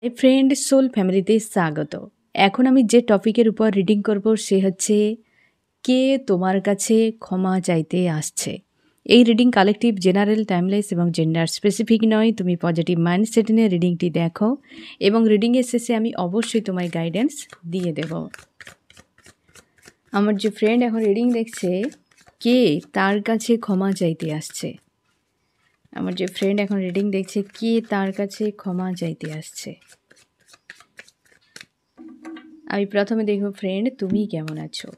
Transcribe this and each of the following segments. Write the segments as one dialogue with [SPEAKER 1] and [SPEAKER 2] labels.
[SPEAKER 1] Friend soul ফ্যামিলিতে স্বাগত। এখন আমি যে টপিকের উপর রিডিং করব সে হচ্ছে কে তোমার কাছে ক্ষমা চাইতে আসছে। এই রিডিং কালেকটিভ, জেনারেল, টাইমলেস এবং জেন্ডার স্পেসিফিক নয়। তুমি পজিটিভ মাইন্ডসেট নিয়ে রিডিংটি দেখো এবং রিডিংয়ের শেষে আমি অবশ্যই তোমায় গাইডেন্স দিয়ে দেব। আমার যে ফ্রেন্ড এখন রিডিং দেখছে, কে তার কাছে ক্ষমা চাইতে আসছে। আমার যে ফ্রেন্ড এখন রিডিং দেখছে, কে তার কাছে ক্ষমা চাইতে আসছে। আমি প্রথমে দেখব ফ্রেন্ড, তুমি কেমন আছো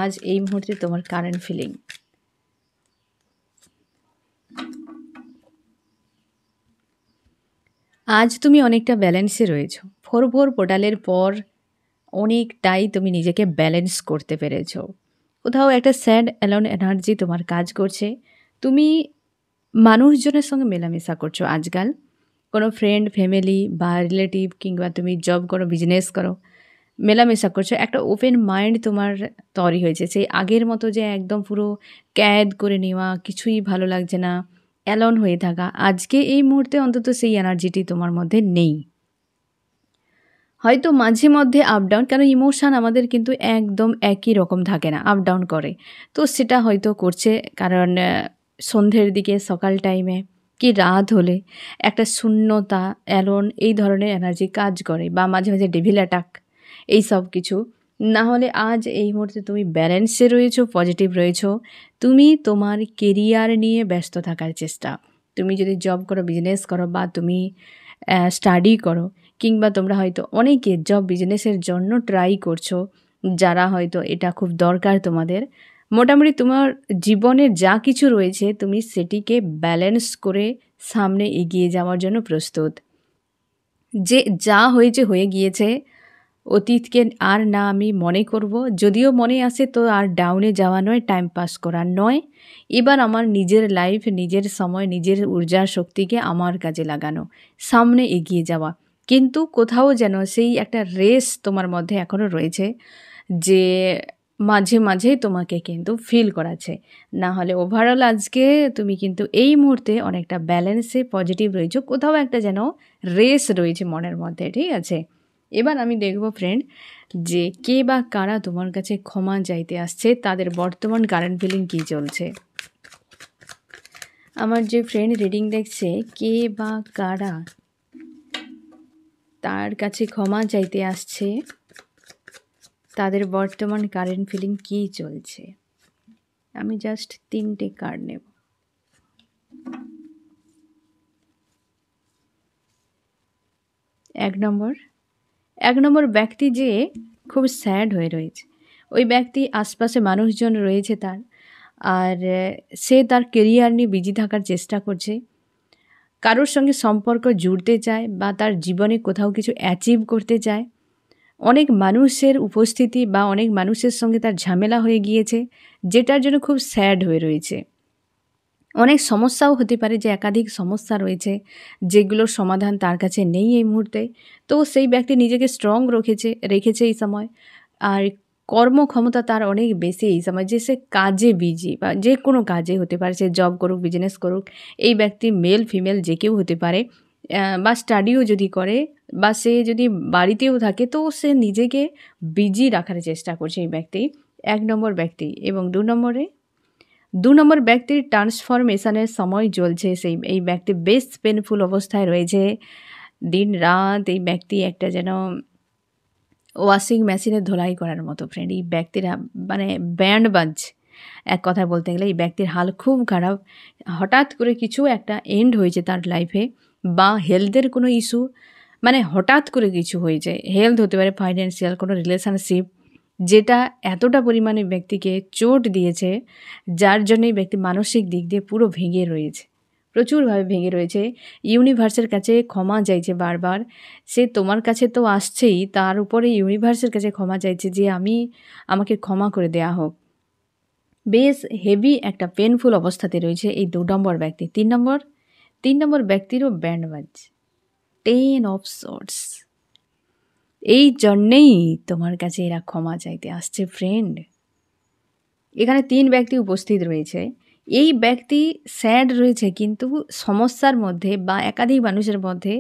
[SPEAKER 1] আজ এই মুহূর্তে, তোমার কারেন্ট ফিলিং। আজ তুমি অনেকটা ব্যালেন্সে রয়েছো। 4 পোর্টালের পর অনেকটাই তুমি নিজেকে ব্যালেন্স করতে পেরেছো। কোথাও একটা স্যাড অ্যালোন এনার্জি তোমার কাজ করছে। তুমি মানুষজনের সঙ্গে মেলামেশা করছো আজকাল। কোনো ফ্রেন্ড, ফ্যামিলি বা রিলেটিভ, কিংবা তুমি জব করো, বিজনেস করো, মেলামেশা করছো। একটা ওপেন মাইন্ড তোমার তৈরি হয়েছে। সেই আগের মতো যে একদম পুরো ক্যাদ করে নেওয়া, কিছুই ভালো লাগছে না, অ্যালোন হয়ে থাকা, আজকে এই মুহূর্তে অন্তত সেই এনার্জিটি তোমার মধ্যে নেই। হয়তো মাঝে মধ্যে আপ ডাউন, কারণ ইমোশান আমাদের কিন্তু একদম একই রকম থাকে না, আপ ডাউন করে। তো সেটা হয়তো করছে, কারণ সন্ধ্যের দিকে, সকাল টাইমে কি রাত হলে একটা শূন্যতা, অ্যালোন, এই ধরনের এনার্জি কাজ করে, বা মাঝে মাঝে ডেভিল অ্যাটাক, এই সব কিছু। না হলে আজ এই মুহূর্তে তুমি ব্যালেন্সে রয়েছো, পজিটিভ রয়েছো। তুমি তোমার কেরিয়ার নিয়ে ব্যস্ত থাকার চেষ্টা। তুমি যদি জব করো, বিজনেস করো, বা তুমি স্টাডি করো, কিংবা তোমরা হয়তো অনেকে জব বিজনেসের জন্য ট্রাই করছো, যারা হয়তো এটা খুব দরকার তোমাদের। মোটামুটি তোমার জীবনে যা কিছু রয়েছে তুমি সেটিকে ব্যালেন্স করে সামনে এগিয়ে যাওয়ার জন্য প্রস্তুত। যে যা হয়েছে হয়ে গিয়েছে, অতীতকে আর না আমি মনে করব। যদিও মনে আসে তো আর ডাউনে যাওয়া নয়, টাইম পাস করার নয়। এবার আমার নিজের লাইফ, নিজের সময়, নিজের ঊর্জা শক্তিকে আমার কাজে লাগানো, সামনে এগিয়ে যাওয়া। কিন্তু কোথাও যেন সেই একটা রেস তোমার মধ্যে এখনও রয়েছে, যে মাঝে মাঝে তোমাকে কিন্তু ফিল করাচ্ছে। না হলে ওভারঅল আজকে তুমি কিন্তু এই মুহূর্তে অনেকটা ব্যালেন্সে, পজিটিভ রয়েছো। কোথাও একটা যেন রেস রয়েছে মনের মধ্যে, ঠিক আছে? এবার আমি দেখব ফ্রেন্ড, যে কে বা কারা তোমার কাছে ক্ষমা চাইতে আসছে, তাদের বর্তমান কারেন্ট ফিলিং কী চলছে। আমার যে ফ্রেন্ড রিডিং দেখছে, কে বা কারা তার কাছে ক্ষমা চাইতে আসছে, তাদের বর্তমান কারেন্ট ফিলিং কী চলছে। আমি জাস্ট 3টে কার্ড নেব। এক নম্বর ব্যক্তি যে খুব স্যাড হয়ে রয়েছে। ওই ব্যক্তি, আশপাশে মানুষজন রয়েছে তার, আর সে তার কেরিয়ার নিয়ে বিজি থাকার চেষ্টা করছে। কারোর সঙ্গে সম্পর্ক জুড়তে চায়, বা তার জীবনে কোথাও কিছু অ্যাচিভ করতে চায়। অনেক মানুষের উপস্থিতি বা অনেক মানুষের সঙ্গে তার ঝামেলা হয়ে গিয়েছে, যেটার জন্য খুব স্যাড হয়ে রয়েছে। অনেক সমস্যাও হতে পারে, যে একাধিক সমস্যা রয়েছে যেগুলোর সমাধান তার কাছে নেই এই মুহূর্তে। তো সেই ব্যক্তি নিজেকে স্ট্রং রেখেছে এই সময়। আর কর্মক্ষমতা তার অনেক বেশি এই সময়, যে সে কাজে বিজি, বা যে কোনো কাজে হতে পারে, সে জব করুক, বিজনেস করুক। এই ব্যক্তি মেল ফিমেল যে কেউ হতে পারে, বা স্টাডিও যদি করে, বা সে যদি বাড়িতেও থাকে, তো সে নিজেকে বিজি রাখার চেষ্টা করছে এই ব্যক্তি। 1 নম্বর ব্যক্তি। এবং 2 নম্বর ব্যক্তির ট্রান্সফরমেশনের সময় চলছে। এই ব্যক্তি বেশ পেনফুল অবস্থায় রয়েছে। দিন রাত এই ব্যক্তি একটা যেন ওয়াশিং মেশিনে ধোলাই করার মতো ফ্রেন্ড। এই ব্যক্তির মানে ব্যান্ড বাজছে এক কথায় বলতে গেলে। এই ব্যক্তির হাল খুব খারাপ। হঠাৎ করে কিছু একটা এন্ড হয়েছে তার লাইফে, বা হেলথের কোনো ইস্যু, মানে হঠাৎ করে কিছু হয়েছে। হেলথ হতে পারে, ফাইন্যান্সিয়াল কোনো রিলেশনশিপ, যেটা এতটা পরিমাণে ব্যক্তিকে চোট দিয়েছে, যার জন্য এই ব্যক্তি মানসিক দিক দিয়ে পুরো ভেঙে রয়েছে, প্রচুরভাবে ভেঙে রয়েছে। ইউনিভার্সের কাছে ক্ষমা চাইছে বারবার। সে তোমার কাছে তো আসছেই, তার উপরে ইউনিভার্সের কাছে ক্ষমা চাইছে, যে আমাকে ক্ষমা করে দেয়া হোক। বেশ হেভি একটা পেনফুল অবস্থাতে রয়েছে এই 2 নম্বর ব্যক্তি। 3 নম্বর ব্যক্তিরও ব্যান্ড বাজছে, 10 অফ সোর্ডস। এই জন্যেই তোমার কাছে এরা ক্ষমা চাইতে আসছে ফ্রেন্ড। এখানে 3 ব্যক্তি উপস্থিত রয়েছে, এই ব্যক্তি স্যাড রয়েছে কিন্তু সমস্যার মধ্যে বা একাধিক মানুষের মধ্যে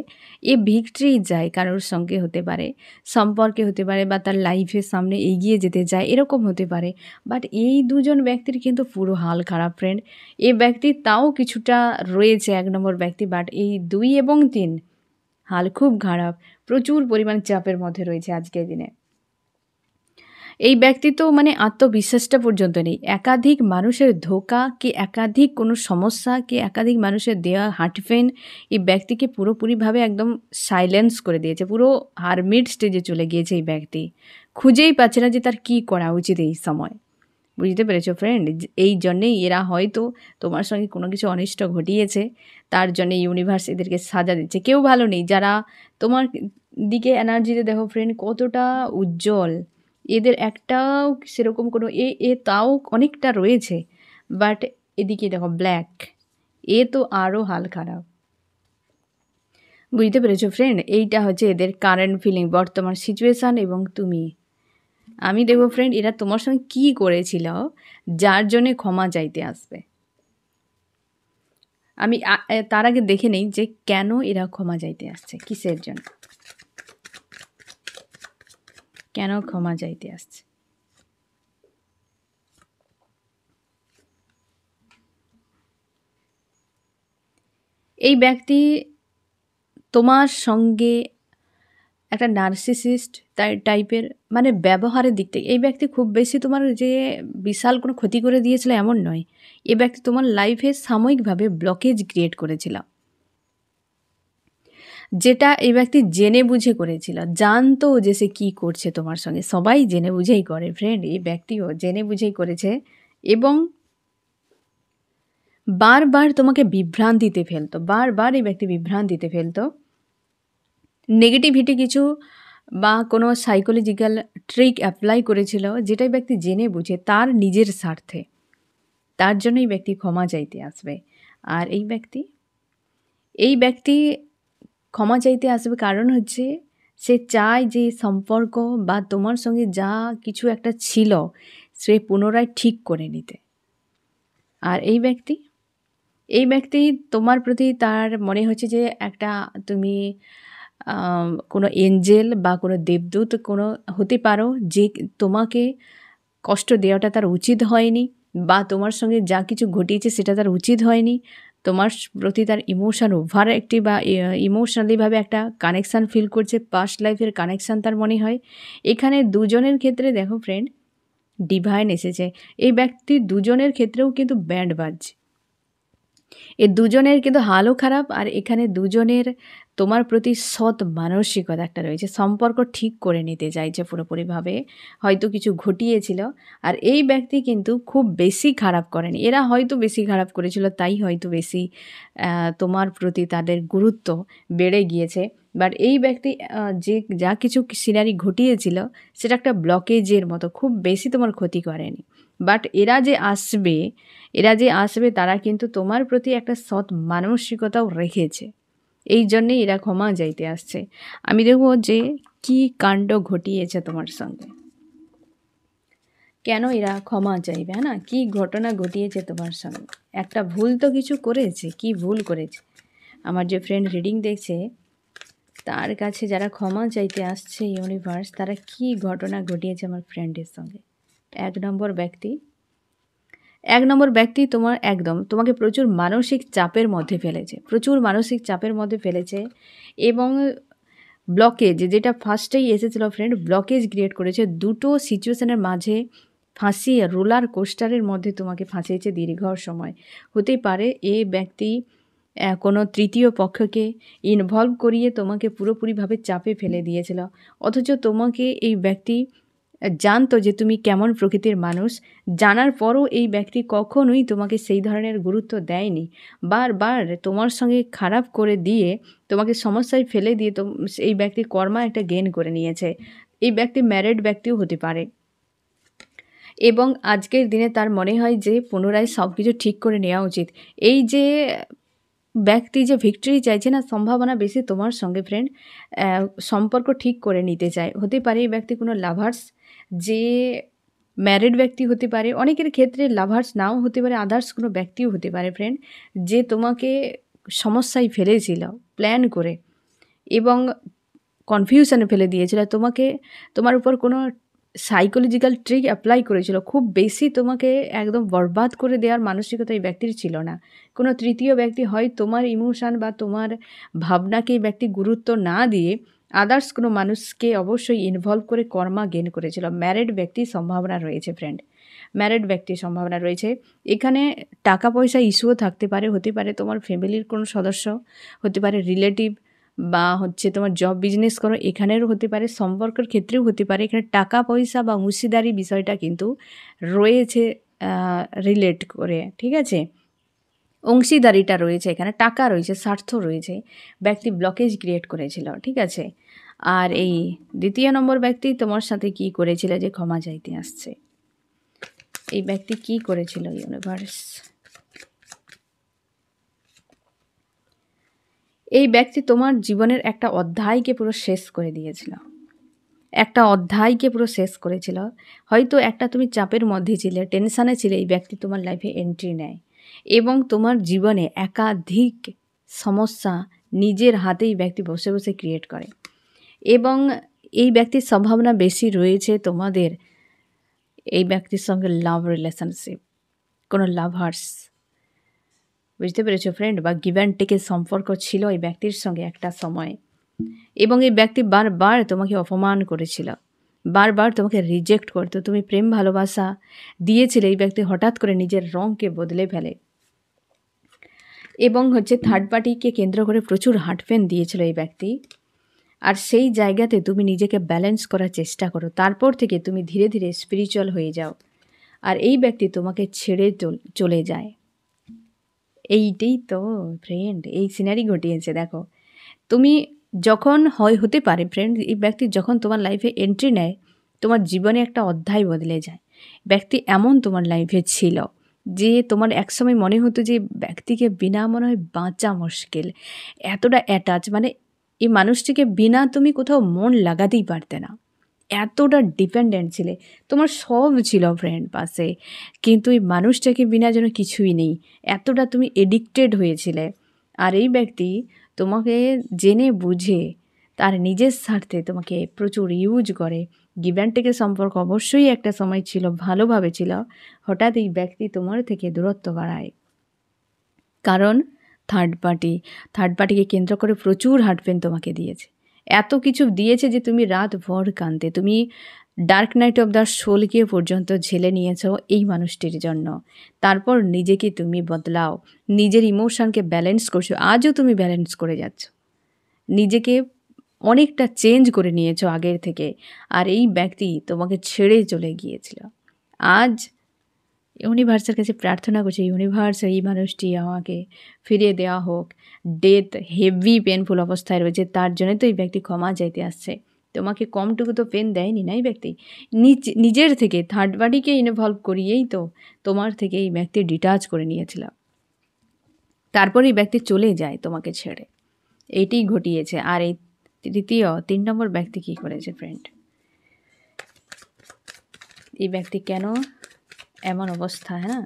[SPEAKER 1] এ ভিক্টরি যায়। কারোর সঙ্গে হতে পারে, সম্পর্কে হতে পারে বা তার লাইফের সামনে এগিয়ে যেতে চায়, এরকম হতে পারে। বাট এই দুজন ব্যক্তির কিন্তু পুরো হাল খারাপ ফ্রেন্ড। এ ব্যক্তি তাও কিছুটা রয়েছে ১ নম্বর ব্যক্তি, বাট এই ২ এবং ৩ হাল খুব খারাপ। প্রচুর পরিমাণ চাপের মধ্যে রয়েছে আজকের দিনে। এই ব্যক্তি তো মানে আত্মবিশ্বাসটা পর্যন্ত নেই। একাধিক মানুষের ধোঁকা কি একাধিক কোনো সমস্যা কি একাধিক মানুষের দেওয়া হার্টপেন এই ব্যক্তিকে পুরোপুরিভাবে একদম সাইলেন্স করে দিয়েছে। পুরো হারমিট স্টেজে চলে গিয়েছে এই ব্যক্তি। খুঁজেই পাচ্ছে না যে তার কী করা উচিত এই সময়। বুঝতে পেরেছো ফ্রেন্ড? এই জন্যেই এরা হয়তো তোমার সঙ্গে কোনো কিছু অনিষ্ট ঘটিয়েছে। তার জন্যে ইউনিভার্স এদেরকে সাজা দিচ্ছে। কেউ ভালো নেই। যারা তোমার দিকে এনার্জিতে দেখো ফ্রেন্ড কতটা উজ্জ্বল। এদের একটাও সেরকম কোনো তাও অনেকটা রয়েছে। বাট এদিকে দেখো ব্ল্যাক। এ তো আরও হাল খারাপ। বুঝতে পেরেছো ফ্রেন্ড? এইটা হচ্ছে এদের কারেন্ট ফিলিং, বর্তমান সিচুয়েশান এবং তুমি। আমি দেখবো ফ্রেন্ড এরা তোমার সঙ্গে কী করেছিল যার জন্যে ক্ষমা চাইতে আসবে। আমি তার আগে দেখে নেই যে কেন এরা ক্ষমা চাইতে আসছে, কিসের জন্য, কেন ক্ষমা চাইতে আসছে। এই ব্যক্তি তোমার সঙ্গে একটা নার্সিসিস্ট টাইপের, মানে ব্যবহারের দিক থেকে এই ব্যক্তি খুব বেশি তোমার যে বিশাল কোনো ক্ষতি করে দিয়েছিল এমন নয়। এ ব্যক্তি তোমার লাইফে সাময়িকভাবে ব্লকেজ ক্রিয়েট করেছিল, যেটা এই ব্যক্তি জেনে বুঝে করেছিল। জানতো যে সে কী করছে তোমার সঙ্গে। সবাই জেনে বুঝেই করে ফ্রেন্ড। এই ব্যক্তিও জেনে বুঝেই করেছে এবং বারবার তোমাকে বিভ্রান্তিতে ফেলতো। বারবার এই ব্যক্তি বিভ্রান্তিতে ফেলতো। নেগেটিভিটি কিছু বা কোনো সাইকোলজিক্যাল ট্রিক অ্যাপ্লাই করেছিল, যেটাই ব্যক্তি জেনে বুঝে তার নিজের স্বার্থে। তার জন্য এই ব্যক্তি ক্ষমা চাইতে আসবে। আর এই ব্যক্তি ক্ষমা চাইতে আসবে কারণ হচ্ছে সে চায় যে সম্পর্ক বা তোমার সঙ্গে যা কিছু একটা ছিল সে পুনরায় ঠিক করে নিতে। আর এই ব্যক্তি তোমার প্রতি তার মনে হচ্ছে যে একটা তুমি কোনো এঞ্জেল বা কোনো দেবদূত কোনো হতে পারো, যে তোমাকে কষ্ট দেওয়াটা তার উচিত হয়নি বা তোমার সঙ্গে যা কিছু ঘটিয়েছে সেটা তার উচিত হয়নি। তোমার প্রতি তার ইমোশান ওভার একটি বা ইমোশনালিভাবে একটা কানেকশান ফিল করছে, পাস্ট লাইফের কানেকশান তার মনে হয়। এখানে দুজনের ক্ষেত্রে দেখো ফ্রেন্ড ডিভাইন এসেছে। এই ব্যক্তি দুজনের ক্ষেত্রেও কিন্তু ব্যান্ড বাজছে। এ দুজনের কিন্তু হালও খারাপ। আর এখানে দুজনের তোমার প্রতি সৎ মানসিকতা একটা রয়েছে। সম্পর্ক ঠিক করে নিতে চাইছে পুরোপুরিভাবে। হয়তো কিছু ঘটিয়েছিল। আর এই ব্যক্তি কিন্তু খুব বেশি খারাপ করেনি। এরা হয়তো বেশি খারাপ করেছিল, তাই হয়তো বেশি তোমার প্রতি তাদের গুরুত্ব বেড়ে গিয়েছে। বাট এই ব্যক্তি যা কিছু সিনারি ঘটিয়েছিল সেটা একটা ব্লকেজের মতো, খুব বেশি তোমার ক্ষতি করেনি। বাট এরা যে আসবে তারা কিন্তু তোমার প্রতি একটা সৎ মানসিকতাও রেখেছে। এই জন্যেই এরা ক্ষমা চাইতে আসছে। আমি দেখব যে কী কাণ্ড ঘটিয়েছে তোমার সঙ্গে, কেন এরা ক্ষমা চাইবে, হ্যাঁ না? কী ঘটনা ঘটিয়েছে তোমার সঙ্গে। একটা ভুল তো কিছু করেছে, কি ভুল করেছে? আমার যে ফ্রেন্ড রিডিং দেখছে তার কাছে যারা ক্ষমা চাইতে আসছে ইউনিভার্স, তারা কি ঘটনা ঘটিয়েছে আমার ফ্রেন্ডের সঙ্গে। ১ নম্বর ব্যক্তি তোমাকে প্রচুর মানসিক চাপের মধ্যে ফেলেছে এবং ব্লকেজ, যেটা ফার্স্টেই এসেছিল ফ্রেন্ড, ব্লকেজ ক্রিয়েট করেছে। দুটো সিচুয়েশনের মাঝে ফাঁসিয়ে রোলার কোস্টারের মধ্যে তোমাকে ফাঁসিয়েছে দীর্ঘ সময়। হতেই পারে এই ব্যক্তি কোনো তৃতীয় পক্ষকে ইনভলভ করিয়ে তোমাকে পুরোপুরিভাবে চাপে ফেলে দিয়েছিল। অথচ তোমাকে এই ব্যক্তি জানতো যে তুমি কেমন প্রকৃতির মানুষ। জানার পরও এই ব্যক্তি কখনোই তোমাকে সেই ধরনের গুরুত্ব দেয়নি। বারবার তোমার সঙ্গে খারাপ করে দিয়ে তোমাকে সমস্যায় ফেলে দিয়ে এই ব্যক্তি কর্মা একটা গেইন করে নিয়েছে। এই ব্যক্তি ম্যারিড ব্যক্তিও হতে পারে এবং আজকের দিনে তার মনে হয় যে পুনরায় সব কিছু ঠিক করে নেওয়া উচিত। এই যে ব্যক্তি যে ভিক্টরি চাইছে না, সম্ভাবনা বেশি তোমার সঙ্গে ফ্রেন্ড সম্পর্ক ঠিক করে নিতে চায়। হতে পারে এই ব্যক্তি কোনো লাভার্স, যে ম্যারিড ব্যক্তি হতে পারে, অনেকের ক্ষেত্রে লাভার্স নাও হতে পারে, আদার্স কোনো ব্যক্তিও হতে পারে ফ্রেন্ড, যে তোমাকে সমস্যায় ফেলেছিল প্ল্যান করে এবং কনফিউশনে ফেলে দিয়েছিল। তোমাকে, তোমার উপর কোনো সাইকোলজিক্যাল ট্রিক অ্যাপ্লাই করেছিল, খুব বেশি তোমাকে একদম বরবাদ করে দেওয়ার মানসিকতা এই ব্যক্তির ছিল না। কোনো তৃতীয় ব্যক্তি হয় তোমার ইমোশান বা তোমার ভাবনাকে এই ব্যক্তি গুরুত্ব না দিয়ে আদার্স কোনো মানুষকে অবশ্যই ইনভলভ করে কর্মা গেন করেছিল। ম্যারিড ব্যক্তির সম্ভাবনা রয়েছে ফ্রেন্ড, ম্যারিড ব্যক্তির সম্ভাবনা রয়েছে। এখানে টাকা পয়সা ইস্যুও থাকতে পারে, হতে পারে তোমার ফ্যামিলির কোনো সদস্য, হতে পারে রিলেটিভ, বা হচ্ছে তোমার জব বিজনেস করো এখানেরও হতে পারে, সম্পর্কের ক্ষেত্রেও হতে পারে। এখানে টাকা পয়সা বা অংশীদারি বিষয়টা কিন্তু রয়েছে রিলেট করে, ঠিক আছে? অংশীদারিটা রয়েছে, এখানে টাকা রয়েছে, স্বার্থ রয়েছে, ব্যক্তি ব্লকেজ ক্রিয়েট করেছিল, ঠিক আছে? আর এই দ্বিতীয় নম্বর ব্যক্তি তোমার সাথে কি করেছিল যে ক্ষমা চাইতে আসছে? এই ব্যক্তি কি করেছিল ইউনিভার্স? এই ব্যক্তি তোমার জীবনের একটা অধ্যায়কে পুরো শেষ করে দিয়েছিল, একটা অধ্যায়কে পুরো শেষ করেছিল। হয়তো একটা তুমি চাপের মধ্যে ছিলে, টেনশানে ছিলে, এই ব্যক্তি তোমার লাইফে এন্ট্রি নেয় এবং তোমার জীবনে একাধিক সমস্যা নিজের হাতেই ব্যক্তি বসে বসে ক্রিয়েট করে। এবং এই ব্যক্তির সম্ভাবনা বেশি রয়েছে তোমাদের এই ব্যক্তির সঙ্গে লাভ রিলেশনশিপ, কোনো লাভার্স, বুঝতে পেরেছো ফ্রেন্ড? বা গিভ অ্যান্ড টেকের সম্পর্ক ছিল এই ব্যক্তির সঙ্গে একটা সময়, এবং এই ব্যক্তি বারবার তোমাকে অপমান করেছিল, বারবার তোমাকে রিজেক্ট করতো। তুমি প্রেম ভালোবাসা দিয়েছিলে, এই ব্যক্তি হঠাৎ করে নিজের রঙকে বদলে ফেলে এবং হচ্ছে থার্ড পার্টিকে কেন্দ্র করে প্রচুর হার্টপেন দিয়েছিল এই ব্যক্তি। আর সেই জায়গাতে তুমি নিজেকে ব্যালেন্স করার চেষ্টা করো, তারপর থেকে তুমি ধীরে ধীরে স্পিরিচুয়াল হয়ে যাও, আর এই ব্যক্তি তোমাকে ছেড়ে চলে যায়। এইটাই তো ফ্রেন্ড, এই সিনারি ঘটিয়েছে। দেখো, তুমি যখন হতে পারে ফ্রেন্ড, এই ব্যক্তি যখন তোমার লাইফে এন্ট্রি নেয়, তোমার জীবনে একটা অধ্যায় বদলে যায়। ব্যক্তি এমন তোমার লাইফে ছিল যে তোমার একসময় মনে হতো যে ব্যক্তিকে বিনা মনে হয় বাঁচা মুশকিল, এতটা অ্যাটাচ, মানে এই মানুষটিকে বিনা তুমি কোথাও মন লাগাতেই পারতে না, এতটা ডিপেন্ডেন্ট ছিলে। তোমার সব ছিল ফ্রেন্ড পাশে, কিন্তু এই মানুষটাকে বিনা যেন কিছুই নেই, এতটা তুমি এডিক্টেড হয়েছিলে। আর এই ব্যক্তি তোমাকে জেনে বুঝে তার নিজের স্বার্থে তোমাকে প্রচুর ইউজ করে। গিভ অ্যান্ড টেকের সম্পর্ক অবশ্যই একটা সময় ছিল, ভালোভাবে ছিল, হঠাৎ এই ব্যক্তি তোমার থেকে দূরত্ব বাড়ায়। কারণ থার্ড পার্টিকে কেন্দ্র করে প্রচুর হার্টপেন তোমাকে দিয়েছে, এত কিছু দিয়েছে যে তুমি রাত ভর কাঁদতে, তুমি ডার্ক নাইট অফ দ্য সোলকে পর্যন্ত ঝেলে নিয়েছো এই মানুষটির জন্য। তারপর নিজেকে তুমি বদলাও, নিজের ইমোশনকে ব্যালেন্স করছো, আজও তুমি ব্যালেন্স করে যাচ্ছ, নিজেকে অনেকটা চেঞ্জ করে নিয়েছো আগের থেকে। আর এই ব্যক্তি তোমাকে ছেড়ে চলে গিয়েছিল। আজ ইউনিভার্সের কাছে প্রার্থনা করছে, ইউনিভার্স এই মানুষটি আমাকে ফিরিয়ে দেওয়া হোক। ডেথ হেভি পেনফুল অবস্থায় রয়েছে, তার জন্য তো এই ব্যক্তি ক্ষমা চাইতে আসছে। তোমাকে কমটুকু তো পেন দেয়নি না এই ব্যক্তি, নিজের থেকে থার্ড পার্টিকে ইনভলভ করিয়েই তো তোমার থেকে এই ব্যক্তি ডিটাচ করে নিয়েছিল। তারপর এই ব্যক্তি চলে যায় তোমাকে ছেড়ে, এইটি ঘটিয়েছে। আর এই তিন নম্বর ব্যক্তি কী করেছে ফ্রেন্ড? এই ব্যক্তি কেন এমন অবস্থা, হ্যাঁ,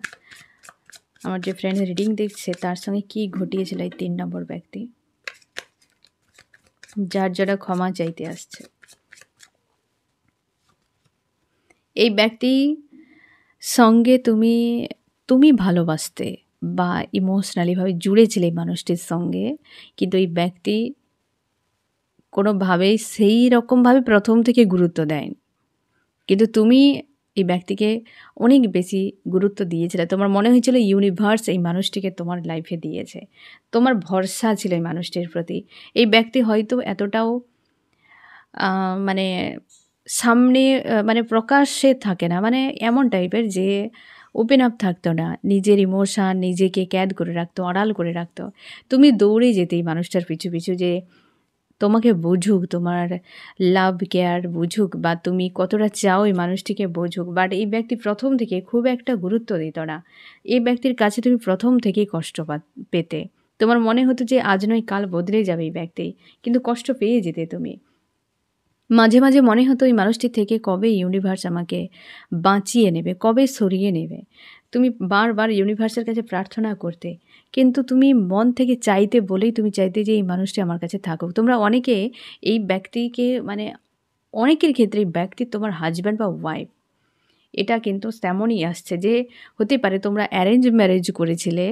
[SPEAKER 1] আমার যে ফ্রেন্ড রিডিং দেখছে তার সঙ্গে কি ঘটিয়েছিল এই 3 নম্বর ব্যক্তি, যার যারা ক্ষমা চাইতে আসছে? এই ব্যক্তি সঙ্গে তুমি ভালোবাসতে বা ইমোশনালিভাবে জুড়েছিলে এই মানুষটির সঙ্গে, কিন্তু এই ব্যক্তি কোনোভাবেই সেই রকমভাবে প্রথম থেকে গুরুত্ব দেয়নি, কিন্তু তুমি এই ব্যক্তিকে অনেক বেশি গুরুত্ব দিয়েছিলে। তোমার মনে হয়েছিল ইউনিভার্স এই মানুষটিকে তোমার লাইফে দিয়েছে, তোমার ভরসা ছিল এই মানুষটির প্রতি। এই ব্যক্তি হয়তো এতটাও মানে সামনে মানে প্রকাশ্যে থাকে না, মানে এমন টাইপের যে ওপেন আপ থাকতো না, নিজের ইমোশান নিজেকে ক্যাদ করে রাখতো, আড়াল করে রাখতো। তুমি দৌড়ে যেতে এই মানুষটার পিছু পিছু যে তোমাকে বুঝুক, তোমার লাভ কেয়ার বুঝুক, বা তুমি কতটা চাও এই মানুষটিকে বুঝুক। বাট এই ব্যক্তি প্রথম থেকে খুব একটা গুরুত্ব দিত না। এই ব্যক্তির কাছে তুমি প্রথম থেকেই কষ্ট পেতে, তোমার মনে হতো যে আজ নয় কাল বদলে যাবে এই ব্যক্তি, কিন্তু কষ্ট পেয়ে যেতে তুমি। মাঝে, মাঝে মনে হতো এই মানুষটি থেকে কবে ইউনিভার্স আমাকে বাঁচিয়ে নেবে, কবে সরিয়ে নেবে। তুমি বারবার ইউনিভার্সের কাছে প্রার্থনা করতে। কিন্তু তুমি মন থেকে চাইতে বলেই তুমি চাইতে যে এই মানুষটি আমার কাছে থাকুক। তোমরা অনেকে এই ব্যক্তিকে মানে অনেকের ক্ষেত্রে এই ব্যক্তি তোমার হাসব্যান্ড বা ওয়াইফ। এটা কিন্তু তেমনই আসছে যে হতে পারে তোমরা অ্যারেঞ্জ ম্যারেজ করেছিলে,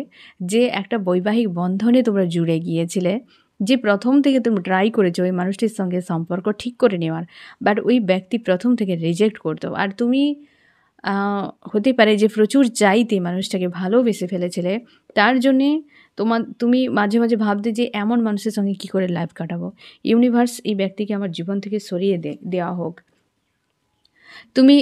[SPEAKER 1] যে একটা বৈবাহিক বন্ধনে তোমরা জুড়ে গিয়েছিলে, যে প্রথম থেকে তুমি ট্রাই করেছো ওই মানুষটির সঙ্গে সম্পর্ক ঠিক করে নেওয়ার, বাট ওই ব্যক্তি প্রথম থেকে রিজেক্ট করতো। আর তুমি হতে পারে যে প্রচুর চাইতে মানুষটাকে ভালোবেসে ফেলেছিলে, তার জন্যে তুমি মাঝে মাঝে ভাবতে যে এমন মানুষের সঙ্গে কী করে লাইফ কাটাবো, ইউনিভার্স এই ব্যক্তিকে আমার জীবন থেকে সরিয়ে দেওয়া হোক। তুমি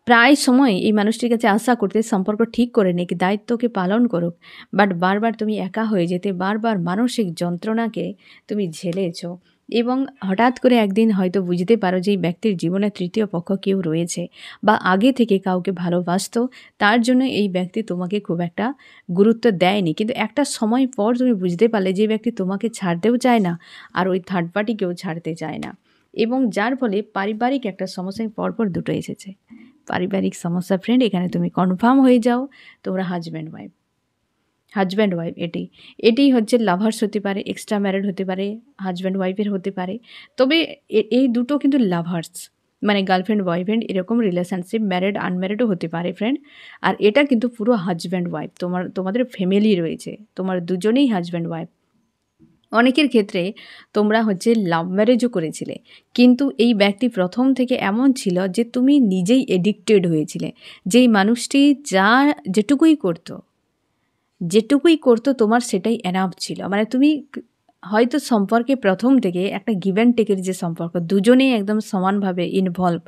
[SPEAKER 1] প্রায় সময় এই মানুষটির কাছে আশা করতে সম্পর্ক ঠিক করে নিক, দায়িত্বকে পালন করুক, বাট বারবার তুমি একা হয়ে যেতে, বারবার মানসিক যন্ত্রণাকে তুমি ঝেলেছো এবং হঠাৎ করে একদিন হয়তো বুঝতে পারো যে এই ব্যক্তির জীবনে তৃতীয় পক্ষ কেউ রয়েছে বা আগে থেকে কাউকে ভালোবাসতো, তার জন্য এই ব্যক্তি তোমাকে খুব একটা গুরুত্ব দেয়নি। কিন্তু একটা সময় পর তুমি বুঝতে পারলে যে ব্যক্তি তোমাকে ছাড়তেও চায় না আর ওই থার্ড পার্টিকেও ছাড়তে চায় না, এবং যার ফলে পারিবারিক একটা সমস্যায় পরপর দুটো এসেছে। পারিবারিক সমস্যা ফ্রেন্ড, এখানে তুমি কনফার্ম হয়ে যাও তোমরা হাজব্যান্ড ওয়াইফ। এটি হচ্ছে লাভার্স হতে পারে, এক্সট্রা ম্যারিড হতে পারে, হাজব্যান্ড ওয়াইফের হতে পারে। তবে এই দুটো কিন্তু লাভার্স, মানে গার্লফ্রেন্ড বয়ফ্রেন্ড এরকম রিলেশনশিপ, ম্যারিড আনম্যারিডও হতে পারে ফ্রেন্ড। আর এটা কিন্তু পুরো হাজব্যান্ড ওয়াইফ, তোমাদের ফ্যামিলি রয়েছে, তোমার দুজনেই হাজব্যান্ড ওয়াইফ। অনেকের ক্ষেত্রে তোমরা হচ্ছে লাভ ম্যারেজও করেছিলে, কিন্তু এই ব্যক্তি প্রথম থেকে এমন ছিল যে তুমি নিজেই এডিক্টেড হয়েছিলে। যেই মানুষটি যেটুকুই করতো তোমার সেটাই এনাফ ছিল। মানে তুমি হয়তো সম্পর্কে প্রথম থেকে একটা গিভ অ্যান্ড টেকের যে সম্পর্ক, দুজনেই একদম সমানভাবে ইনভলভ,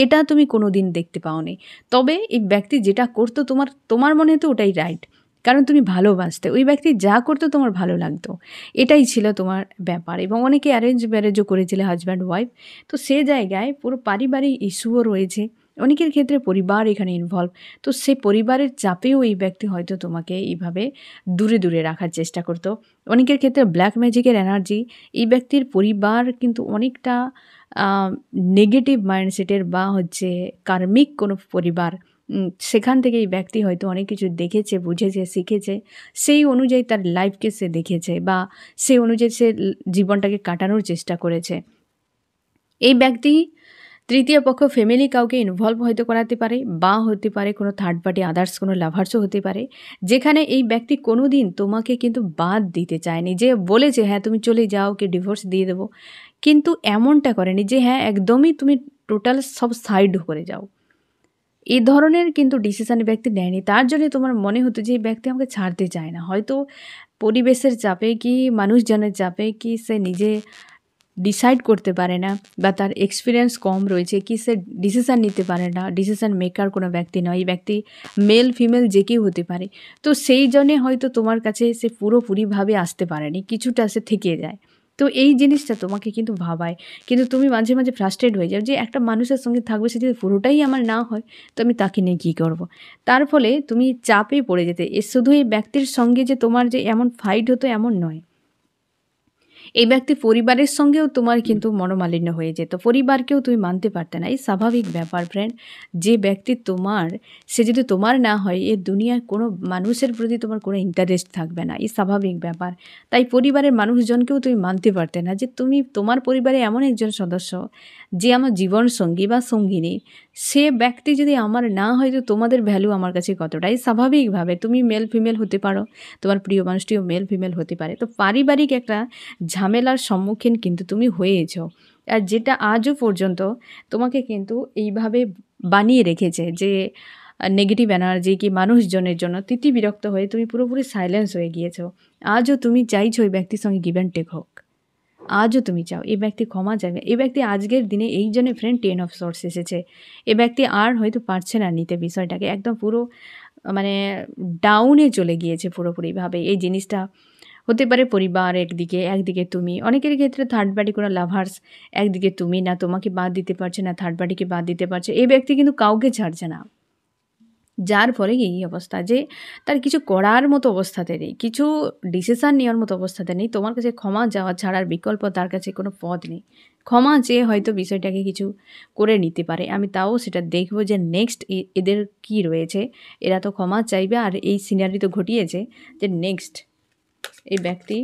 [SPEAKER 1] এটা তুমি কোনো দিন দেখতে পাওনি। তবে এই ব্যক্তি যেটা করতো তোমার মনে হতো ওটাই রাইট, কারণ তুমি ভালোবাসতে। ওই ব্যক্তি যা করতো তোমার ভালো লাগতো, এটাই ছিল তোমার ব্যাপার। এবং অনেকে অ্যারেঞ্জ ম্যারেজও করেছিলে হাজব্যান্ড ওয়াইফ। তো সে জায়গায় পুরো পারিবারিক ইস্যুও রয়েছে, অনেকের ক্ষেত্রে পরিবার এখানে ইনভলভ। তো সে পরিবারের চাপেও এই ব্যক্তি হয়তো তোমাকে এইভাবে দূরে দূরে রাখার চেষ্টা করতো। অনেকের ক্ষেত্রে ব্ল্যাক ম্যাজিকের এনার্জি, এই ব্যক্তির পরিবার কিন্তু অনেকটা নেগেটিভ মাইন্ডসেটের বা হচ্ছে কার্মিক কোনো পরিবার। সেখান থেকে এই ব্যক্তি হয়তো অনেক কিছু দেখেছে, বুঝেছে, শিখেছে, সেই অনুযায়ী তার লাইফকে সে দেখেছে বা সেই অনুযায়ী সে জীবনটাকে কাটানোর চেষ্টা করেছে। এই ব্যক্তি তৃতীয় পক্ষ ফ্যামিলি কাউকে ইনভলভ হয়তো করাতে পারে, বা হতে পারে কোনো থার্ড পার্টি আদার্স কোনো লাভার্সও হতে পারে, যেখানে এই ব্যক্তি কোনো দিন তোমাকে কিন্তু বাদ দিতে চায়নি। যে বলেছে হ্যাঁ তুমি চলে যাও, কি ডিভোর্স দিয়ে দেবো, কিন্তু এমনটা করেনি যে হ্যাঁ একদমই তুমি টোটাল সব সাইড করে যাও, এই ধরনের কিন্তু ডিসিশন ব্যক্তি নেয়নি। তার জন্য তোমার মনে হতো যে এই ব্যক্তি আমাকে ছাড়তে চায় না, হয়তো পরিবেশের চাপে কি মানুষজনের চাপে কি সে নিজে ডিসাইড করতে পারে না, বা তার এক্সপিরিয়েন্স কম রয়েছে, কি সে ডিসিশান নিতে পারে না, ডিসিশান মেকার কোনো ব্যক্তি নয়, এই ব্যক্তি মেল ফিমেল যে কেউ হতে পারে। তো সেই জন্যে হয়তো তোমার কাছে সে পুরোপুরিভাবে আসতে পারেনি, কিছুটা সে থেকে যায়। তো এই জিনিসটা তোমাকে কিন্তু ভাবায়, কিন্তু তুমি মাঝে মাঝে ফ্রাস্ট্রেট হয়ে যাও যে একটা মানুষের সঙ্গে থাকবে, সে যদি পুরোটাই আমার না হয় তো আমি তাকে নিয়ে কী করবো। তার ফলে তুমি চাপে পড়ে যেতে। শুধু এই ব্যক্তির সঙ্গে যে তোমার যে এমন ফাইট হতো এমন নয়, এই ব্যক্তি পরিবারের সঙ্গেও তোমার কিন্তু মনোমালিন্য হয়ে যেত, পরিবারকেও তুমি মানতে পারতে না। এই স্বাভাবিক ব্যাপার ফ্রেন্ড। যে ব্যক্তি তোমার, সে যদি তোমার না হয়, এর দুনিয়ায় কোনো মানুষের প্রতি তোমার কোনো ইন্টারেস্ট থাকবে না, এই স্বাভাবিক ব্যাপার। তাই পরিবারের মানুষজনকেও তুমি মানতে পারতে না যে তোমার পরিবারে এমন একজন সদস্য যে আমার জীবন সঙ্গী বা সঙ্গিনী, সে ব্যক্তি যদি আমার না হয় তো তোমাদের ভ্যালু আমার কাছে কতটাই। স্বাভাবিকভাবে তুমি মেল ফিমেল হতে পারো, তোমার প্রিয় মানুষটিও মেল ফিমেল হতে পারে। তো পারিবারিক একটা ঝামেলার সম্মুখীন কিন্তু তুমি হয়েছ, আর যেটা আজও পর্যন্ত তোমাকে কিন্তু এইভাবে বানিয়ে রেখেছে যে নেগেটিভ এনার্জি কি মানুষজনের জন্য তিতিবিরক্ত হয়ে তুমি পুরোপুরি সাইলেন্স হয়ে গিয়েছো। আজও তুমি চাইছো ওই ব্যক্তির সঙ্গে গিভ অ্যান্ড টেক হোক, আজও তুমি চাও এই ব্যক্তি ক্ষমা চাইবে। এই ব্যক্তি আজকের দিনে এই জন্য ফ্রেন্ড 10 অফ সোর্স এসেছে। এ ব্যক্তি আর হয়তো পারছে না নিতে বিষয়টাকে, একদম পুরো মানে ডাউনে চলে গিয়েছে পুরোপুরিভাবে। এই জিনিসটা হতে পারে পরিবার একদিকে তুমি, অনেকের ক্ষেত্রে থার্ড পার্টি কোনো লাভার্স, একদিকে তুমি না তোমাকে বাদ দিতে পারছে না থার্ড পার্টিকে বাদ দিতে পারছে। এই ব্যক্তি কিন্তু কাউকে ছাড়ছে না, যার ফলে এই অবস্থা যে তার কিছু করার মতো অবস্থাতে নেই, কিছু ডিসিশান নেওয়ার মতো অবস্থাতে নেই। তোমার কাছে ক্ষমা চাওয়া ছাড়ার বিকল্প তার কাছে কোনো পথ নেই। ক্ষমা চেয়ে হয়তো বিষয়টাকে কিছু করে নিতে পারে। আমি তাও সেটা দেখব যে নেক্সট এদের কি রয়েছে। এরা তো ক্ষমা চাইবে আর এই সিনারি তো ঘটিয়েছে যে নেক্সট এই ব্যক্তি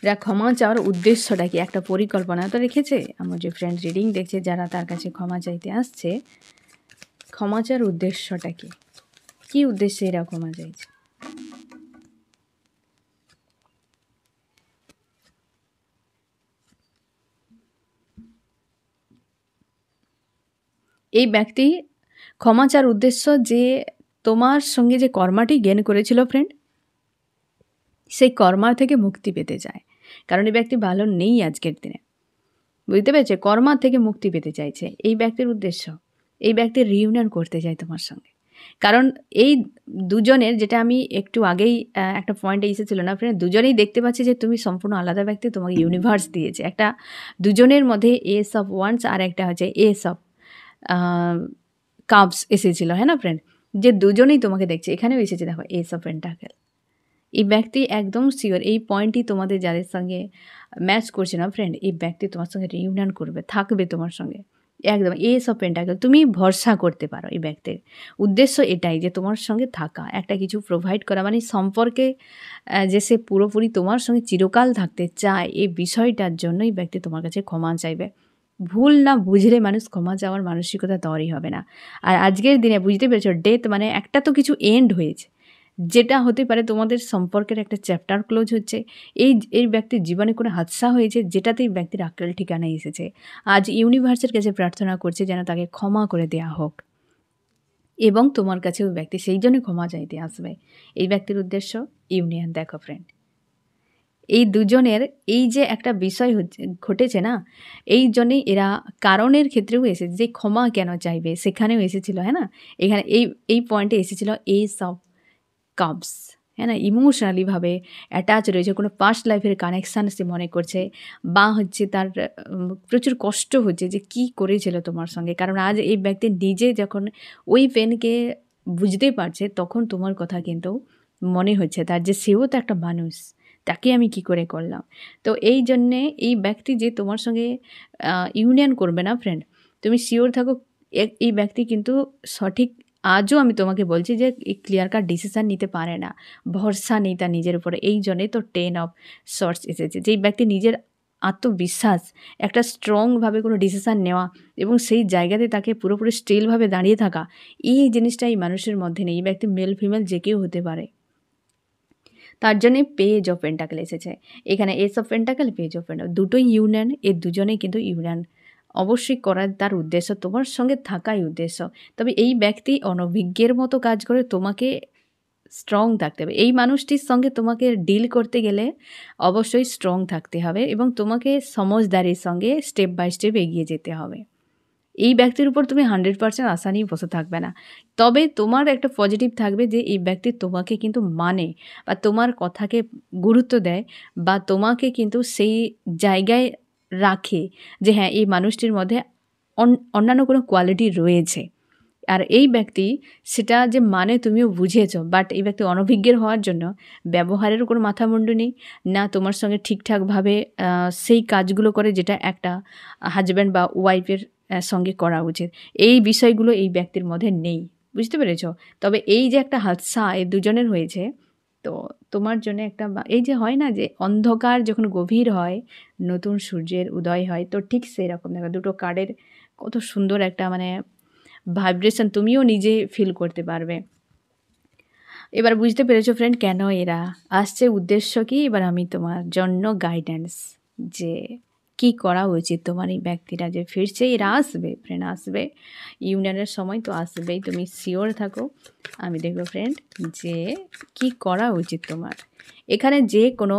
[SPEAKER 1] যা ক্ষমা চাওয়ার উদ্দেশ্যটা কি, একটা পরিকল্পনা তো রেখেছে। আমার যে ফ্রেন্ড রিডিং দেখছে যারা তার কাছে ক্ষমা চাইতে আসছে, ক্ষমা চাওয়ার উদ্দেশ্যটা কি, কী উদ্দেশ্যে এরা ক্ষমা চাইছে। এই ব্যক্তি ক্ষমা চাওয়ার উদ্দেশ্য যে তোমার সঙ্গে যে কর্মাটি গেন করেছিল ফ্রেন্ড, সেই কর্মা থেকে মুক্তি পেতে চায়। কারণ এই ব্যক্তি ভালো নেই আজকের দিনে, বুঝতে পেরেছে? কর্মা থেকে মুক্তি পেতে চাইছে এই ব্যক্তির উদ্দেশ্য। এই ব্যক্তির রিইউনিয়ন করতে চায় তোমার সঙ্গে। কারণ এই দুজনের, যেটা আমি একটু আগেই একটা পয়েন্টে এসেছিল না ফ্রেন্ড, দুজনেই দেখতে পাচ্ছি যে তুমি সম্পূর্ণ আলাদা ব্যক্তি, তোমাকে ইউনিভার্স দিয়েছে একটা। দুজনের মধ্যে এস অফ ওয়ান্স আর একটা হচ্ছে এস অফ কাপস এসেছিল, হ্যাঁ না ফ্রেন্ড? যে দুজনেই তোমাকে দেখছে, এখানেও এসেছে দেখো এস অফ পেন্টাকেল। এই ব্যক্তি একদম শিওর, এই পয়েন্টই তোমাদের যাদের সঙ্গে ম্যাচ করছে না ফ্রেন্ড, এই ব্যক্তি তোমার সঙ্গে রিইউনিয়ন করবে, থাকবে তোমার সঙ্গে একদম। এস অফ পেন্টাকেল, তুমি ভরসা করতে পারো এই ব্যক্তির উদ্দেশ্য এটাই যে তোমার সঙ্গে থাকা, একটা কিছু প্রোভাইড করা, মানে সম্পর্কে যে সে পুরোপুরি তোমার সঙ্গে চিরকাল থাকতে চায়, এই বিষয়টার জন্য এই ব্যক্তি তোমার কাছে ক্ষমা চাইবে। ভুল না বুঝলে মানুষ ক্ষমা চাওয়ার মানসিকতা তৈরি হবে না। আর আজকের দিনে বুঝতে পেরেছো, ডেথ মানে একটা তো কিছু এন্ড হয়েছে, যেটা হতে পারে তোমাদের সম্পর্কের একটা চ্যাপ্টার ক্লোজ হচ্ছে। এই ব্যক্তির জীবনে কোনো হাদসা হয়েছে যেটাতে এই ব্যক্তির আক্রাল ঠিকানায় এসেছে। আজ ইউনিভার্সের কাছে প্রার্থনা করছে যেন তাকে ক্ষমা করে দেয়া হোক, এবং তোমার কাছে ওই ব্যক্তি সেই জন্য ক্ষমা চাইতে আসবে। এই ব্যক্তির উদ্দেশ্য ইউনিয়ন। দেখো ফ্রেন্ড, এই দুজনের এই যে একটা বিষয় হচ্ছে ঘটেছে না, এই জন্যেই এরা কারণের ক্ষেত্রেও এসেছে যে ক্ষমা কেন চাইবে, সেখানেও এসেছিল, হ্যাঁ না? এখানে এই পয়েন্টে এসেছিল এস অফ কাপস, হ্যাঁ না? ইমোশনালিভাবে অ্যাটাচ রয়েছে, কোনো পাস্ট লাইফের কানেকশান সে মনে করছে, বা হচ্ছে তার প্রচুর কষ্ট হচ্ছে যে কী করেছিল তোমার সঙ্গে। কারণ আজ এই ব্যক্তি নিজে যখন ওই পেনকে বুঝতে পারছে, তখন তোমার কথা কিন্তু মনে হচ্ছে তার যে সেও তো একটা মানুষ, তাকে আমি কি করে করলাম। তো এই জন্যে এই ব্যক্তি যে তোমার সঙ্গে ইউনিয়ন করবে না ফ্রেন্ড, তুমি শিওর থাকো এই ব্যক্তি কিন্তু সঠিক, আজও আমি তোমাকে বলছি যে এই ক্লিয়ার কাট ডিসিশান নিতে পারে না, ভরসা নেই তার নিজের উপরে। এই জন্যই তো 10 অফ সর্টস এসেছে, যেই ব্যক্তি নিজের আত্মবিশ্বাস, একটা স্ট্রংভাবে কোনো ডিসিশান নেওয়া এবং সেই জায়গাতে তাকে পুরোপুরি স্টিলভাবে দাঁড়িয়ে থাকা, এই জিনিসটা এই মানুষের মধ্যে নেই। এই ব্যক্তি মেল ফিমেল যে কেউ হতে পারে। তার জন্যে পেজ অফ পেন্টাকেল এসেছে এখানে, S of pentacle, page of pentacle, দুটোই ইউনিয়ন। এর দুজনেই কিন্তু ইউনিয়ন অবশ্যই করার তার উদ্দেশ্য, তোমার সঙ্গে থাকাই উদ্দেশ্য। তবে এই ব্যক্তি অনভিজ্ঞের মতো কাজ করে, তোমাকে স্ট্রং থাকতে হবে। এই মানুষটির সঙ্গে তোমাকে ডিল করতে গেলে অবশ্যই স্ট্রং থাকতে হবে এবং তোমাকে সমঝদারির সঙ্গে স্টেপ বাই স্টেপ এগিয়ে যেতে হবে। এই ব্যক্তির উপর তুমি 100% আশা নিয়ে বসে থাকবে না। তবে তোমার একটা পজিটিভ থাকবে যে এই ব্যক্তি তোমাকে কিন্তু মানে, বা তোমার কথাকে গুরুত্ব দেয়, বা তোমাকে কিন্তু সেই জায়গায় রাখে যে হ্যাঁ, এই মানুষটির মধ্যে অন্যান্য কোনো কোয়ালিটি রয়েছে। আর এই ব্যক্তি সেটা যে মানে তুমিও বুঝেছো, বাট এই ব্যক্তি অনভিজ্ঞের হওয়ার জন্য ব্যবহারেরও কোনো মাথামুন্ডু নেই, না তোমার সঙ্গে ঠিকঠাকভাবে সেই কাজগুলো করে যেটা একটা হাজব্যান্ড বা ওয়াইফের সঙ্গে করা উচিত। এই বিষয়গুলো এই ব্যক্তির মধ্যে নেই, বুঝতে পেরেছ? তবে এই যে একটা হাদসা এই দুজনের হয়েছে, তো তোমার জন্য একটা, এই যে হয় না যে অন্ধকার যখন গভীর হয় নতুন সূর্যের উদয় হয়, তো ঠিক সেই রকম দেখো দুটো কার্ডের কত সুন্দর একটা মানে ভাইব্রেশন তুমিও নিজে ফিল করতে পারবে। এবার বুঝতে পেরেছো ফ্রেন্ড কেন এরা আসছে, উদ্দেশ্য কি। এবার আমি তোমার জন্য গাইডেন্স যে কি করা উচিত, তোমার এই ব্যক্তিরা যে ফিরছে, এরা আসবে ফ্রেন্ড, আসবে ইউনিয়নের সময় তো আসবেই, তুমি শিওর থাকো। আমি দেখবো ফ্রেন্ড যে কি করা উচিত তোমার। এখানে যে কোনো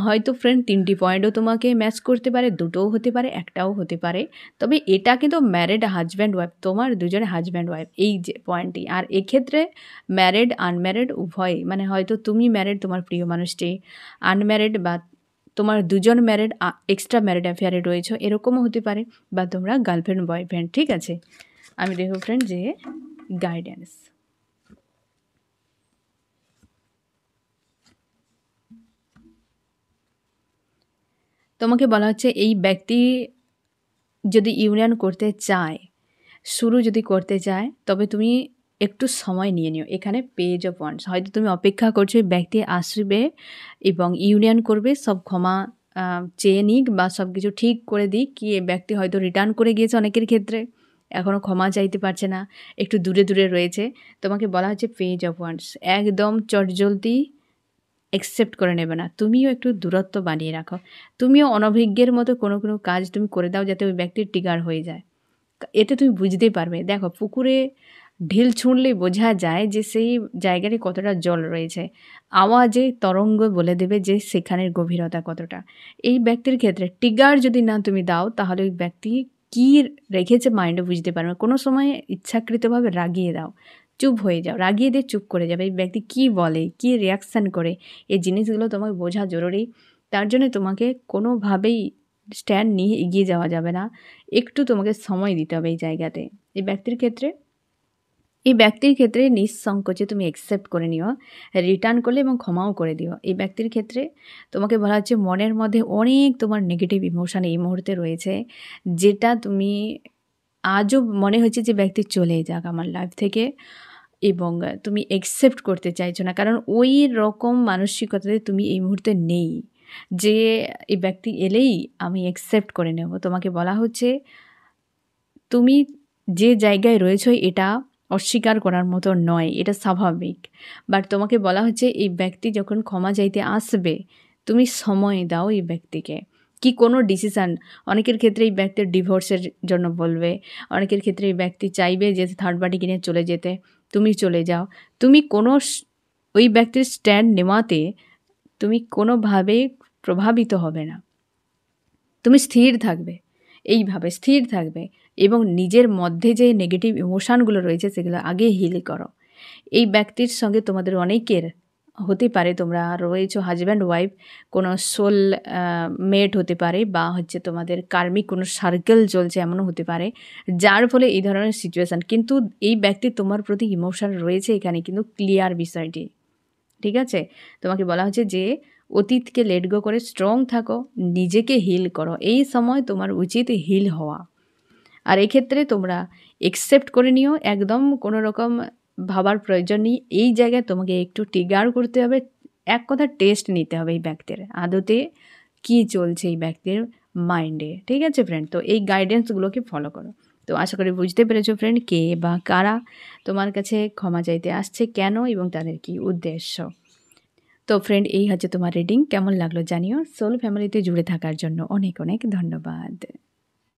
[SPEAKER 1] হয়তো ফ্রেন্ড 3টি পয়েন্টও তোমাকে ম্যাচ করতে পারে, দুটোও হতে পারে, একটাও হতে পারে। তবে এটা কিন্তু ম্যারিড হাজব্যান্ড ওয়াইফ, তোমার দুজনে হাজব্যান্ড ওয়াইফ, এই যে পয়েন্টটি। আর এক্ষেত্রে ম্যারিড আনম্যারিড উভয়, মানে হয়তো তুমি ম্যারিড, তোমার প্রিয় মানুষটি আনম্যারিড, বা তোমার দুজন ম্যারিড, এক্সট্রা ম্যারিড অ্যাফেয়ারে রয়েছে, এরকমও হতে পারে, বা তোমরা গার্লফ্রেন্ড বয়ফ্রেন্ড। ঠিক আছে, আমি দেখো ফ্রেন্ড যে গাইডেন্স। তোমাকে বলা হচ্ছে এই ব্যক্তি যদি ইউনিয়ন করতে চায়, শুরু যদি করতে চায়, তবে তুমি একটু সময় নিয়ে নিও। এখানে পেজ অফ ওয়ান্স, হয়তো তুমি অপেক্ষা করছো এই ব্যক্তি আসবে এবং ইউনিয়ন করবে, সব ক্ষমা চেয়ে নিক বা সব কিছু ঠিক করে দিক, কি এ ব্যক্তি হয়তো রিটার্ন করে গিয়েছে অনেকের ক্ষেত্রে, এখনও ক্ষমা চাইতে পারছে না, একটু দূরে দূরে রয়েছে। তোমাকে বলা হচ্ছে পেজ অফ ওয়ান্স, একদম চটজলদি অ্যাকসেপ্ট করে নেবে না, তুমিও একটু দূরত্ব বানিয়ে রাখো, তুমিও অনভিজ্ঞের মতো কোনো কোনো কাজ তুমি করে দাও যাতে ওই ব্যক্তির ট্রিগার হয়ে যায়। এতে তুমি বুঝতেই পারবে। দেখো, পুকুরে ঢিল ছুঁড়লেই বোঝা যায় যে সেই জায়গায় কতটা জল রয়েছে, আওয়াজে তরঙ্গ বলে দেবে যে সেখানের গভীরতা কতটা। এই ব্যক্তির ক্ষেত্রে ট্রিগার যদি না তুমি দাও, তাহলে ওই ব্যক্তি কী রেখেছে মাইন্ডে বুঝতে পারবে না। কোনো সময় ইচ্ছাকৃতভাবে রাগিয়ে দাও, চুপ হয়ে যাও, রাগিয়ে দিয়ে চুপ করে যাবে। এই ব্যক্তি কী বলে, কী রিয়াকশান করে, এই জিনিসগুলো তোমাকে বোঝা জরুরি। তার জন্য তোমাকে কোনোভাবেই স্ট্যান্ড নিয়ে এগিয়ে যাওয়া যাবে না, একটু তোমাকে সময় দিতে হবে এই জায়গাতে। এই ব্যক্তির ক্ষেত্রে নিঃসংকোচে তুমি অ্যাকসেপ্ট করে নিও, রিটার্ন করলে এবং ক্ষমাও করে দিও। এই ব্যক্তির ক্ষেত্রে তোমাকে বলা হচ্ছে মনের মধ্যে অনেক তোমার নেগেটিভ ইমোশান এই মুহূর্তে রয়েছে, যেটা তুমি আজও মনে হচ্ছে যে ব্যক্তি চলে যাক আমার লাইফ থেকে, এবং তুমি অ্যাকসেপ্ট করতে চাইছো না, কারণ ওই রকম মানসিকতাতে তুমি এই মুহূর্তে নেই যে এই ব্যক্তি এলেই আমি অ্যাকসেপ্ট করে নেব। তোমাকে বলা হচ্ছে তুমি যে জায়গায় রয়েছো এটা অস্বীকার করার মতো নয়, এটা স্বাভাবিক। বাট তোমাকে বলা হচ্ছে এই ব্যক্তি যখন ক্ষমা চাইতে আসবে, তুমি সময় দাও এই ব্যক্তিকে। কি কোনো ডিসিশান, অনেকের ক্ষেত্রে এই ব্যক্তির ডিভোর্সের জন্য বলবে, অনেকের ক্ষেত্রে এই ব্যক্তি চাইবে যে থার্ড পার্টিকে নিয়ে চলে যেতে, তুমি চলে যাও। তুমি কোনো ওই ব্যক্তির স্ট্যান্ড নেওয়াতে তুমি কোনোভাবে প্রভাবিত হবে না, তুমি স্থির থাকবে, এইভাবে স্থির থাকবে এবং নিজের মধ্যে যে নেগেটিভ ইমোশানগুলো রয়েছে সেগুলো আগে হিল করো। এই ব্যক্তির সঙ্গে তোমাদের অনেকের হতে পারে, তোমরা রয়েছো হাজব্যান্ড ওয়াইফ, কোনো সোল মেট হতে পারে, বা হচ্ছে তোমাদের কার্মিক কোনো সার্কেল চলছে এমনও হতে পারে, যার ফলে এই ধরনের সিচুয়েশান। কিন্তু এই ব্যক্তির তোমার প্রতি ইমোশান রয়েছে, এখানে কিন্তু ক্লিয়ার বিষয়টি, ঠিক আছে? তোমাকে বলা হচ্ছে যে অতীতকে লেট গো করে স্ট্রং থাকো, নিজেকে হিল করো, এই সময় তোমার উচিত হিল হওয়া। আর এক্ষেত্রে তোমরা অ্যাকসেপ্ট করে নিও, একদম কোনো রকম ভাবার প্রয়োজন নেই। এই জায়গায় তোমাকে একটু ট্রিগার করতে হবে, এক কথা টেস্ট নিতে হবে এই ব্যক্তির আদতে কী চলছে এই ব্যক্তির মাইন্ডে, ঠিক আছে ফ্রেন্ড? তো এই গাইডেন্সগুলোকে ফলো করো। তো আশা করি বুঝতে পেরেছো ফ্রেন্ড, কে বা কারা তোমার কাছে ক্ষমা চাইতে আসছে, কেন এবং তাদের কী উদ্দেশ্য। তো ফ্রেন্ড, এই হচ্ছে তোমার রিডিং। কেমন লাগলো জানিও। সোল ফ্যামিলিতে জুড়ে থাকার জন্য অনেক অনেক ধন্যবাদ।